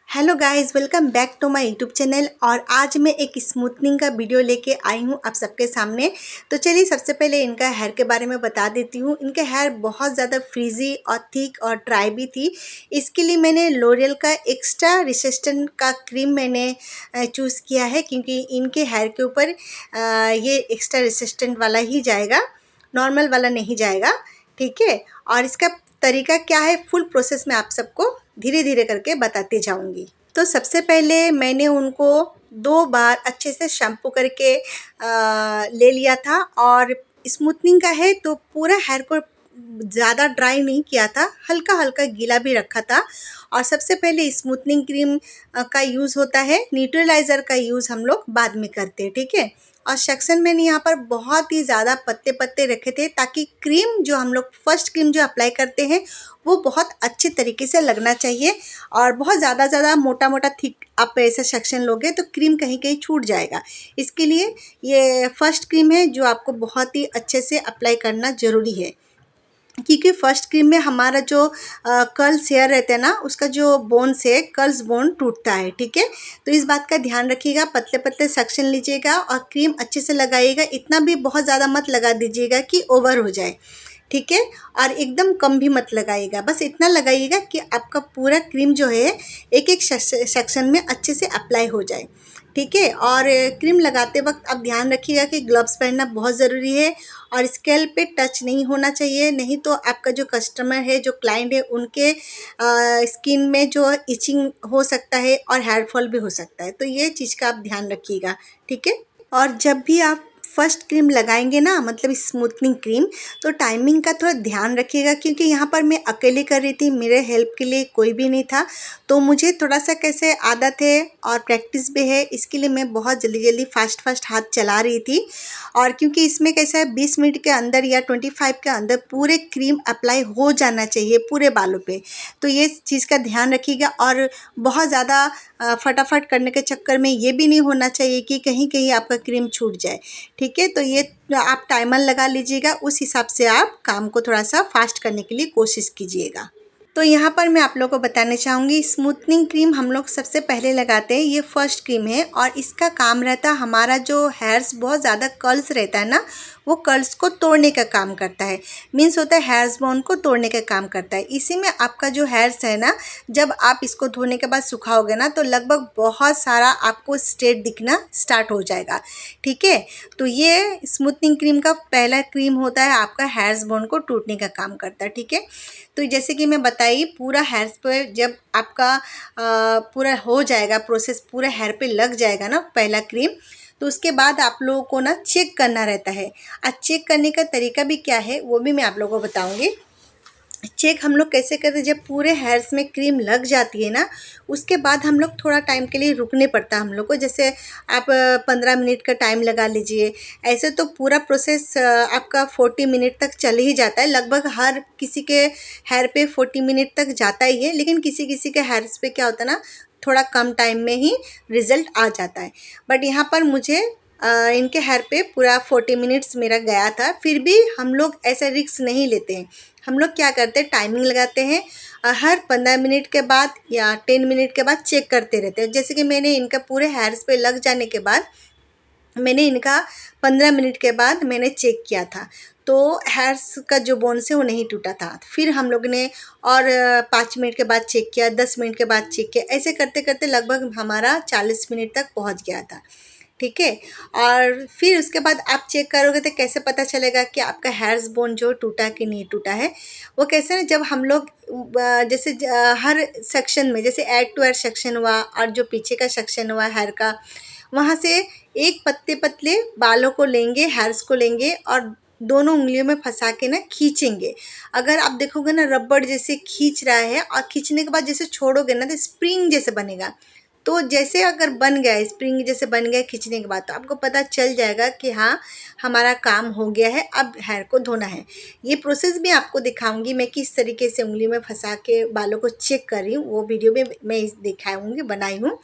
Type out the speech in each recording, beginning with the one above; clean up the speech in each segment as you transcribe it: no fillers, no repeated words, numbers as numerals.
Hello guys, welcome back to my YouTube channel. और आज मैं एक स्मूथनिंग का वीडियो लेके आई हूँ आप सबके सामने। तो चलिए सबसे पहले इनका हेयर के बारे में बता देती हूँ। इनके हेयर बहुत ज़्यादा फ्रीजी और थिक और ड्राई भी थी। इसके लिए मैंने लोरियल का एक्स्ट्रा रेसिस्टेंट का क्रीम मैंने चूज़ किया है, क्योंकि इनके हेयर के ऊपर ये एक्स्ट्रा रेसिस्टेंट वाला ही जाएगा, नॉर्मल वाला नहीं जाएगा। ठीक है, और इसका तरीका क्या है, फुल प्रोसेस में आप सबको धीरे धीरे करके बताती जाऊंगी। तो सबसे पहले मैंने उनको 2 बार अच्छे से शैम्पू करके ले लिया था। और स्मूथनिंग का है तो पूरा हेयर को ज़्यादा ड्राई नहीं किया था, हल्का हल्का गीला भी रखा था। और सबसे पहले स्मूथनिंग क्रीम का यूज़ होता है, न्यूट्रलाइज़र का यूज़ हम लोग बाद में करते हैं। ठीक है, और सेक्शन मैंने यहाँ पर बहुत ही ज़्यादा पत्ते पत्ते रखे थे, ताकि क्रीम जो हम लोग फर्स्ट क्रीम जो अप्लाई करते हैं वो बहुत अच्छे तरीके से लगना चाहिए। और बहुत ज़्यादा मोटा मोटा थिक आप ऐसा सेक्शन लोगे तो क्रीम कहीं कहीं छूट जाएगा। इसके लिए ये फर्स्ट क्रीम है जो आपको बहुत ही अच्छे से अप्लाई करना ज़रूरी है, क्योंकि फर्स्ट क्रीम में हमारा जो कर्ल्स हेयर रहता है ना, उसका जो बोन्स है, कर्ल्स बोन टूटता है। ठीक है, तो इस बात का ध्यान रखिएगा, पतले पतले सेक्शन लीजिएगा और क्रीम अच्छे से लगाइएगा। इतना भी बहुत ज़्यादा मत लगा दीजिएगा कि ओवर हो जाए। ठीक है, और एकदम कम भी मत लगाइएगा, बस इतना लगाइएगा कि आपका पूरा क्रीम जो है एक एक सेक्शन में अच्छे से अप्लाई हो जाए। ठीक है, और क्रीम लगाते वक्त आप ध्यान रखिएगा कि ग्लव्स पहनना बहुत ज़रूरी है और स्कैल्प पे टच नहीं होना चाहिए, नहीं तो आपका जो कस्टमर है, जो क्लाइंट है, उनके स्किन में जो इचिंग हो सकता है और हेयर फॉल भी हो सकता है। तो ये चीज़ का आप ध्यान रखिएगा। ठीक है, और जब भी आप फर्स्ट क्रीम लगाएंगे ना, मतलब स्मूथनिंग क्रीम, तो टाइमिंग का थोड़ा ध्यान रखिएगा, क्योंकि यहाँ पर मैं अकेले कर रही थी, मेरे हेल्प के लिए कोई भी नहीं था। तो मुझे थोड़ा सा कैसे आदत है और प्रैक्टिस भी है, इसके लिए मैं बहुत जल्दी जल्दी फास्ट हाथ चला रही थी। और क्योंकि इसमें कैसा है, 20 मिनट के अंदर या 25 के अंदर पूरे क्रीम अप्लाई हो जाना चाहिए पूरे बालों पे। तो ये चीज़ का ध्यान रखिएगा। और बहुत ज़्यादा फटाफट करने के चक्कर में ये भी नहीं होना चाहिए कि कहीं कहीं आपका क्रीम छूट जाए। ठीक है, तो ये आप टाइमर लगा लीजिएगा, उस हिसाब से आप काम को थोड़ा सा फास्ट करने के लिए कोशिश कीजिएगा। तो यहाँ पर मैं आप लोगों को बताना चाहूँगी, स्मूथनिंग क्रीम हम लोग सबसे पहले लगाते हैं, ये फर्स्ट क्रीम है। और इसका काम रहता है, हमारा जो हेयर्स बहुत ज़्यादा कर्ल्स रहता है ना, वो कर्ल्स को तोड़ने का काम करता है। मीन्स होता है हेयर्स बोन को तोड़ने का काम करता है। इसी में आपका जो हेयर्स है ना, जब आप इसको धोने के बाद सुखाओगे ना, तो लगभग बहुत सारा आपको स्ट्रेट दिखना स्टार्ट हो जाएगा। ठीक है, तो ये स्मूथनिंग क्रीम का पहला क्रीम होता है, आपका हेयर्स बोन को टूटने का काम करता है। ठीक है, तो जैसे कि मैं बताई, पूरा हेयर्स पे जब आपका पूरा हो जाएगा प्रोसेस, पूरा हेयर पे लग जाएगा ना पहला क्रीम, तो उसके बाद आप लोगों को ना चेक करना रहता है। आज चेक करने का तरीका भी क्या है वो भी मैं आप लोगों को बताऊंगी। चेक हम लोग कैसे करते हैं, जब पूरे हेयर्स में क्रीम लग जाती है ना, उसके बाद हम लोग थोड़ा टाइम के लिए रुकने पड़ता है हम लोग को। जैसे आप 15 मिनट का टाइम लगा लीजिए। ऐसे तो पूरा प्रोसेस आपका 40 मिनट तक चल ही जाता है। लगभग हर किसी के हेयर पे 40 मिनट तक जाता ही है, लेकिन किसी किसी के हेयर्स पे क्या होता है ना, थोड़ा कम टाइम में ही रिज़ल्ट आ जाता है। बट यहाँ पर मुझे इनके हेयर पे पूरा 40 मिनट्स मेरा गया था। फिर भी हम लोग ऐसा रिस्क नहीं लेते हैं। हम लोग क्या करते हैं, टाइमिंग लगाते हैं, हर 15 मिनट के बाद या 10 मिनट के बाद चेक करते रहते हैं। जैसे कि मैंने इनका पूरे हेयर्स पे लग जाने के बाद, मैंने इनका 15 मिनट के बाद मैंने चेक किया था, तो हेयर्स का जो बोन्स है वो नहीं टूटा था। फिर हम लोग ने और 5 मिनट के बाद चेक किया, 10 मिनट के बाद चेक किया, ऐसे करते करते लगभग हमारा 40 मिनट तक पहुंच गया था। ठीक है, और फिर उसके बाद आप चेक करोगे तो कैसे पता चलेगा कि आपका हेयर्स बोन जो टूटा कि नहीं टूटा है। वो कैसे ना, जब हम लोग जैसे हर सेक्शन में, जैसे एड टू एड सेक्शन हुआ और जो पीछे का सेक्शन हुआ हेयर का, वहाँ से एक पतले पतले बालों को लेंगे, हेयर्स को लेंगे और दोनों उंगलियों में फंसा के ना खींचेंगे। अगर आप देखोगे ना, रबड़ जैसे खींच रहा है, और खींचने के बाद जैसे छोड़ोगे ना तो स्प्रिंग जैसे बनेगा। तो जैसे अगर बन गया, स्प्रिंग जैसे बन गया खींचने के बाद, तो आपको पता चल जाएगा कि हाँ, हमारा काम हो गया है, अब हेयर को धोना है। ये प्रोसेस भी आपको दिखाऊंगी मैं, किस तरीके से उंगली में फंसा के बालों को चेक कर रही हूँ, वो वीडियो में मैं दिखाऊंगी, बनाई हूँ।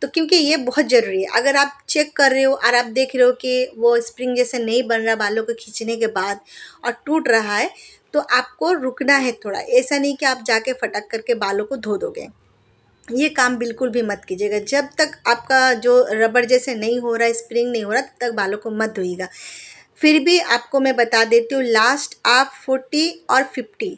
तो क्योंकि ये बहुत ज़रूरी है, अगर आप चेक कर रहे हो और आप देख रहे हो कि वो स्प्रिंग जैसे नहीं बन रहा बालों को खींचने के बाद और टूट रहा है, तो आपको रुकना है थोड़ा। ऐसा नहीं कि आप जाके फटक करके बालों को धो दोगे। ये काम बिल्कुल भी मत कीजिएगा। जब तक आपका जो रबड़ जैसे नहीं हो रहा है, स्प्रिंग नहीं हो रहा, तब तक बालों को मत धोइएगा। फिर भी आपको मैं बता देती हूँ, लास्ट आप 40 और 50,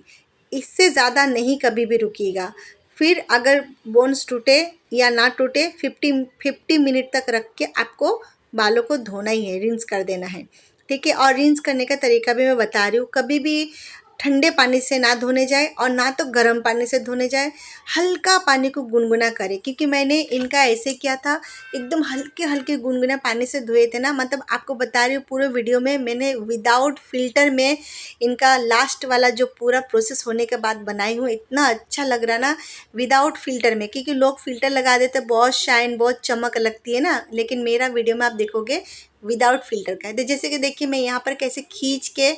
इससे ज़्यादा नहीं कभी भी रुकिएगा। फिर अगर बोन्स टूटे या ना टूटे, 50 मिनट तक रख के आपको बालों को धोना ही है, रिंस कर देना है, ठीक है। और रिंस करने का तरीका भी मैं बता रही हूँ। कभी भी ठंडे पानी से ना धोने जाए और ना तो गर्म पानी से धोने जाए, हल्का पानी को गुनगुना करें। क्योंकि मैंने इनका ऐसे किया था, एकदम हल्के हल्के गुनगुना पानी से धोए थे ना, मतलब आपको बता रही हूँ पूरे वीडियो में मैंने विदाउट फ़िल्टर में इनका लास्ट वाला जो पूरा प्रोसेस होने के बाद बनाई हूँ। इतना अच्छा लग रहा ना विदाउट फ़िल्टर में, क्योंकि लोग फ़िल्टर लगा देते, बहुत शाइन, बहुत चमक लगती है ना, लेकिन मेरा वीडियो में आप देखोगे विदाउट फ़िल्टर का है। तो जैसे कि देखिए मैं यहाँ पर कैसे खींच के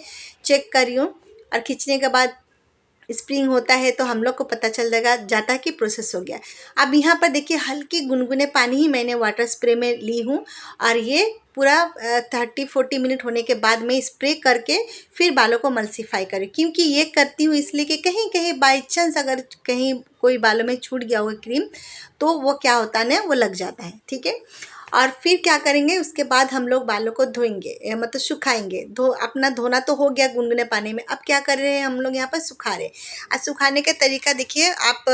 चेक कर रही हूँ, और खींचने के बाद स्प्रिंग होता है तो हम लोग को पता चल जाता है कि प्रोसेस हो गया। अब यहाँ पर देखिए हल्के गुनगुने पानी ही मैंने वाटर स्प्रे में ली हूँ, और ये पूरा 30-40 मिनट होने के बाद मैं स्प्रे करके फिर बालों को मल्सीफाई करूँ। क्योंकि ये करती हूँ इसलिए कि कहीं कहीं बाई चांस अगर कहीं कोई बालों में छूट गया हुआ क्रीम, तो वो क्या होता है ना, वो लग जाता है, ठीक है। और फिर क्या करेंगे, उसके बाद हम लोग बालों को धोएंगे, मतलब सुखाएंगे। अपना धोना तो हो गया गुनगुने पानी में, अब क्या कर रहे हैं हम लोग यहाँ पर, सुखा रहे हैं। और सुखाने का तरीका देखिए, आप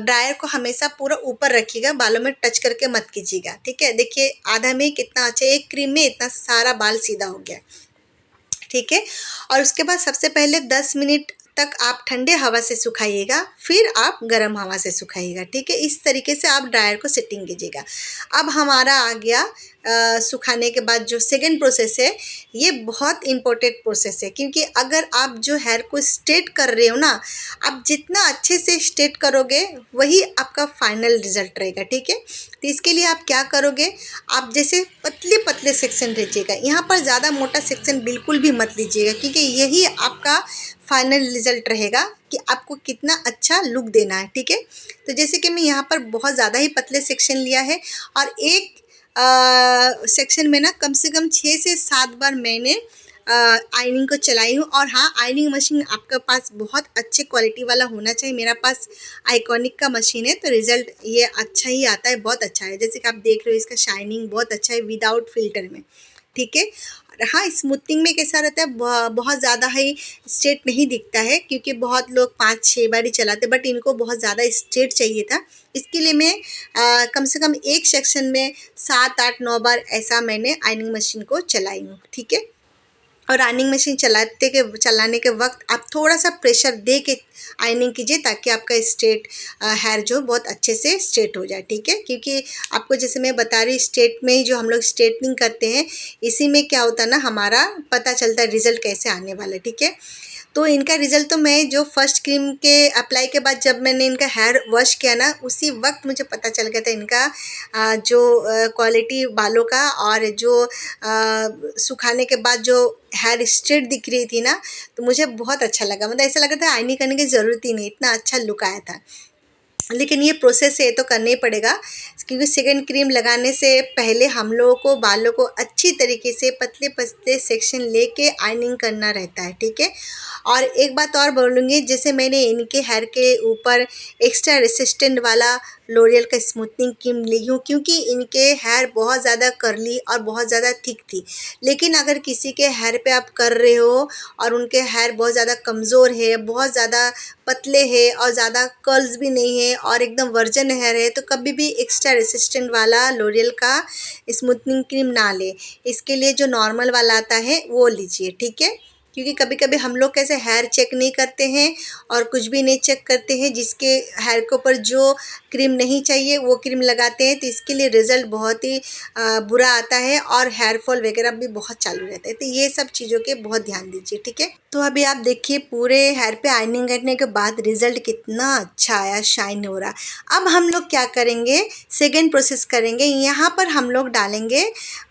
ड्रायर को हमेशा पूरा ऊपर रखिएगा, बालों में टच करके मत कीजिएगा, ठीक है। देखिए आधा में कितना अच्छा, एक क्रीम में इतना सारा बाल सीधा हो गया, ठीक है। और उसके बाद सबसे पहले 10 मिनट तक आप ठंडे हवा से सुखाइएगा, फिर आप गर्म हवा से सुखाइएगा, ठीक है। इस तरीके से आप ड्रायर को सेटिंग कीजिएगा। अब हमारा आ गया सुखाने के बाद जो सेकंड प्रोसेस है, ये बहुत इम्पोर्टेंट प्रोसेस है। क्योंकि अगर आप जो हेयर को स्ट्रेट कर रहे हो ना, आप जितना अच्छे से स्ट्रेट करोगे वही आपका फाइनल रिजल्ट रहेगा, ठीक है। तो इसके लिए आप क्या करोगे, आप जैसे पतले पतले सेक्शन लीजिएगा, यहाँ पर ज़्यादा मोटा सेक्शन बिल्कुल भी मत लीजिएगा, क्योंकि यही आपका फाइनल रिजल्ट रहेगा कि आपको कितना अच्छा लुक देना है, ठीक है। तो जैसे कि मैं यहाँ पर बहुत ज़्यादा ही पतले सेक्शन लिया है, और एक सेक्शन में ना कम से कम 6 से 7 बार मैंने आयनिंग को चलाई हूँ। और हाँ, आयनिंग मशीन आपके पास बहुत अच्छे क्वालिटी वाला होना चाहिए। मेरा पास आइकॉनिक का मशीन है, तो रिज़ल्ट ये अच्छा ही आता है, बहुत अच्छा है। जैसे कि आप देख रहे हो, इसका शाइनिंग बहुत अच्छा है विदाउट फ़िल्टर में, ठीक है। और हाँ, स्मूथनिंग में कैसा रहता है, बहुत ज़्यादा ही स्ट्रेट नहीं दिखता है, क्योंकि बहुत लोग 5-6 बार ही चलाते, बट इनको बहुत ज़्यादा स्ट्रेट चाहिए था। इसके लिए मैं कम से कम एक सेक्शन में 7-8-9 बार ऐसा मैंने आयनिंग मशीन को चलाई हूँ, ठीक है। और आयनिंग मशीन चलाने के वक्त आप थोड़ा सा प्रेशर दे के आयनिंग कीजिए, ताकि आपका स्ट्रेट हेयर जो बहुत अच्छे से स्ट्रेट हो जाए, ठीक है। क्योंकि आपको जैसे मैं बता रही, स्ट्रेट में ही जो हम लोग स्ट्रेटनिंग करते हैं, इसी में क्या होता है ना, हमारा पता चलता है रिज़ल्ट कैसे आने वाला है, ठीक है। तो इनका रिज़ल्ट तो मैं जो फर्स्ट क्रीम के अप्लाई के बाद जब मैंने इनका हेयर वॉश किया ना, उसी वक्त मुझे पता चल गया था इनका जो क्वालिटी बालों का, और जो सुखाने के बाद जो हेयर स्ट्रेट दिख रही थी ना, तो मुझे बहुत अच्छा लगा। मतलब ऐसा लगा था आयनिंग करने की ज़रूरत ही नहीं, इतना अच्छा लुक आया था। लेकिन ये प्रोसेस है तो करना ही पड़ेगा, क्योंकि सेकंड क्रीम लगाने से पहले हम लोगों को बालों को अच्छी तरीके से पतले पतले सेक्शन लेके आयनिंग करना रहता है, ठीक है। और एक बात और बोलूँगी, जैसे मैंने इनके हेयर के ऊपर एक्स्ट्रा रेसिस्टेंट वाला लोरियल का स्मूथनिंग क्रीम ली हूँ, क्योंकि इनके हेयर बहुत ज़्यादा कर्ली और बहुत ज़्यादा थिक थी। लेकिन अगर किसी के हेयर पे आप कर रहे हो और उनके हेयर बहुत ज़्यादा कमज़ोर है, बहुत ज़्यादा पतले है, और ज़्यादा कर्ल्स भी नहीं है, और एकदम वर्जन हेयर है, तो कभी भी एक्स्ट्रा रेसिस्टेंट वाला लोरियल का स्मूथनिंग क्रीम ना ले। इसके लिए जो नॉर्मल वाला आता है वो लीजिए, ठीक है। क्योंकि कभी कभी हम लोग कैसे हेयर चेक नहीं करते हैं और कुछ भी नहीं चेक करते हैं, जिसके हेयर के ऊपर जो क्रीम नहीं चाहिए वो क्रीम लगाते हैं, तो इसके लिए रिज़ल्ट बहुत ही बुरा आता है, और हेयर फॉल वगैरह भी बहुत चालू रहता है। तो ये सब चीज़ों के बहुत ध्यान दीजिए, ठीक है। तो अभी आप देखिए पूरे हेयर पे आयनिंग करने के बाद रिज़ल्ट कितना अच्छा आया, शाइन हो रहा। अब हम लोग क्या करेंगे, सेकेंड प्रोसेस करेंगे। यहाँ पर हम लोग डालेंगे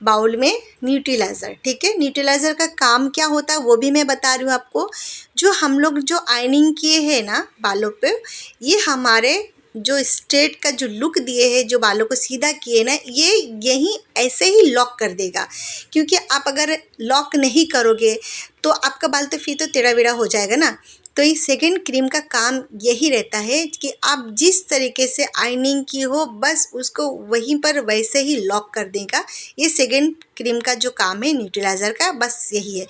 बाउल में न्यूट्रीलाइज़र, ठीक है। न्यूट्रीलाइज़र का काम क्या होता है वो भी मैं बता रही हूँ आपको। जो हम लोग जो आयनिंग किए हैं ना बालों पे, ये हमारे जो स्ट्रेट का जो लुक दिए हैं, जो बालों को सीधा किए ना, ये यहीं ऐसे ही लॉक कर देगा। क्योंकि आप अगर लॉक नहीं करोगे तो आपका बाल तो फिर तो टेढ़ा बेढ़ा हो जाएगा ना। तो ये सेकंड क्रीम का काम यही रहता है कि आप जिस तरीके से आयनिंग की हो बस उसको वहीं पर वैसे ही लॉक कर देगा। ये सेकंड क्रीम का जो काम है न्यूट्रीलाइज़र का, बस यही है।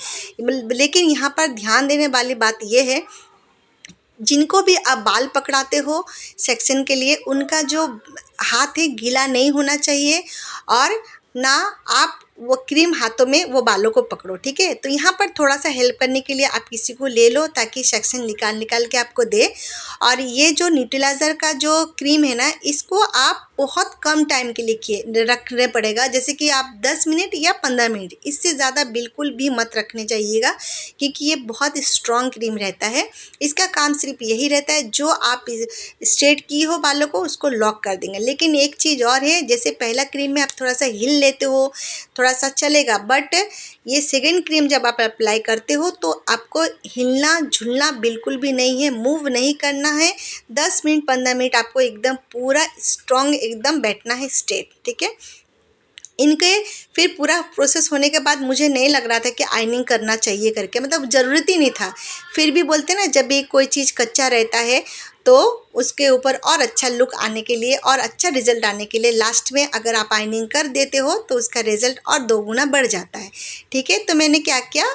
लेकिन यहाँ पर ध्यान देने वाली बात ये है, जिनको भी आप बाल पकड़ाते हो सेक्शन के लिए, उनका जो हाथ है गीला नहीं होना चाहिए और ना आप वो क्रीम हाथों में वो बालों को पकड़ो, ठीक है। तो यहाँ पर थोड़ा सा हेल्प करने के लिए आप किसी को ले लो ताकि सेक्शन निकाल के आपको दे। और ये जो न्यूट्रीलाइज़र का जो क्रीम है ना, इसको आप बहुत कम टाइम के लिए रखने पड़ेगा, जैसे कि आप 10 मिनट या 15 मिनट, इससे ज़्यादा बिल्कुल भी मत रखने चाहिएगा क्योंकि ये बहुत स्ट्रॉन्ग क्रीम रहता है। इसका काम सिर्फ यही रहता है, जो आप स्ट्रेट की हो बालों को उसको लॉक कर देंगे। लेकिन एक चीज़ और है, जैसे पहला क्रीम में आप थोड़ा सा हिल लेते हो, थोड़ा सा चलेगा, बट ये सेकेंड क्रीम जब आप अप्लाई करते हो तो आपको हिलना झुलना बिल्कुल भी नहीं है, मूव नहीं करना है। 10 मिनट 15 मिनट आपको एकदम पूरा स्ट्रॉन्ग एकदम बैठना है स्ट्रेट, ठीक है। इनके फिर पूरा प्रोसेस होने के बाद मुझे नहीं लग रहा था कि आयनिंग करना चाहिए करके, मतलब ज़रूरत ही नहीं था। फिर भी बोलते ना, जब भी कोई चीज़ कच्चा रहता है तो उसके ऊपर और अच्छा लुक आने के लिए और अच्छा रिज़ल्ट आने के लिए लास्ट में अगर आप आयनिंग कर देते हो तो उसका रिज़ल्ट और 2 गुना बढ़ जाता है, ठीक है। तो मैंने क्या किया,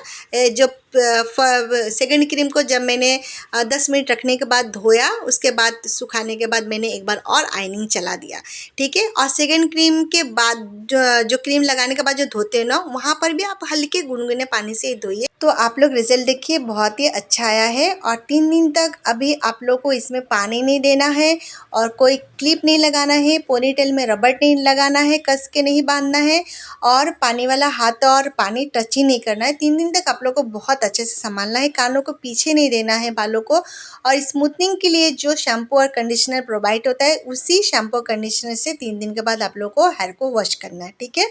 जो सेकंड क्रीम को जब मैंने 10 मिनट रखने के बाद धोया, उसके बाद सुखाने के बाद मैंने एक बार और आयनिंग चला दिया, ठीक है। और सेकंड क्रीम के बाद जो क्रीम लगाने के बाद जो धोते हैं ना, वहाँ पर भी आप हल्के गुनगुने पानी से ही धोइए। तो आप लोग रिज़ल्ट देखिए, बहुत ही अच्छा आया है। और 3 दिन तक अभी आप लोग को इसमें पानी नहीं देना है और कोई क्लिप नहीं लगाना है, पोनीटेल में रबड़ नहीं लगाना है, कस के नहीं बांधना है और पानी वाला हाथ और पानी टच ही नहीं करना है। 3 दिन तक आप लोग को बहुत अच्छे से संभालना है, कानों को पीछे नहीं देना है बालों को। और स्मूथनिंग के लिए जो शैम्पू और कंडीशनर प्रोवाइड होता है, उसी शैम्पू कंडीशनर से 3 दिन के बाद आप लोग को हेयर को वॉश करना है, ठीक है।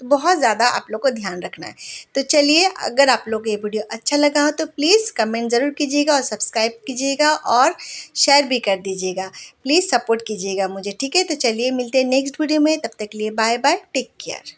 तो बहुत ज़्यादा आप लोग को ध्यान रखना है। तो चलिए, अगर आप लोग को ये वीडियो अच्छा लगा हो तो प्लीज़ कमेंट ज़रूर कीजिएगा और सब्सक्राइब कीजिएगा और शेयर भी कर दीजिएगा। प्लीज़ सपोर्ट कीजिएगा मुझे, ठीक है। तो चलिए, मिलते हैं नेक्स्ट वीडियो में, तब तक के लिए बाय बाय, टेक केयर।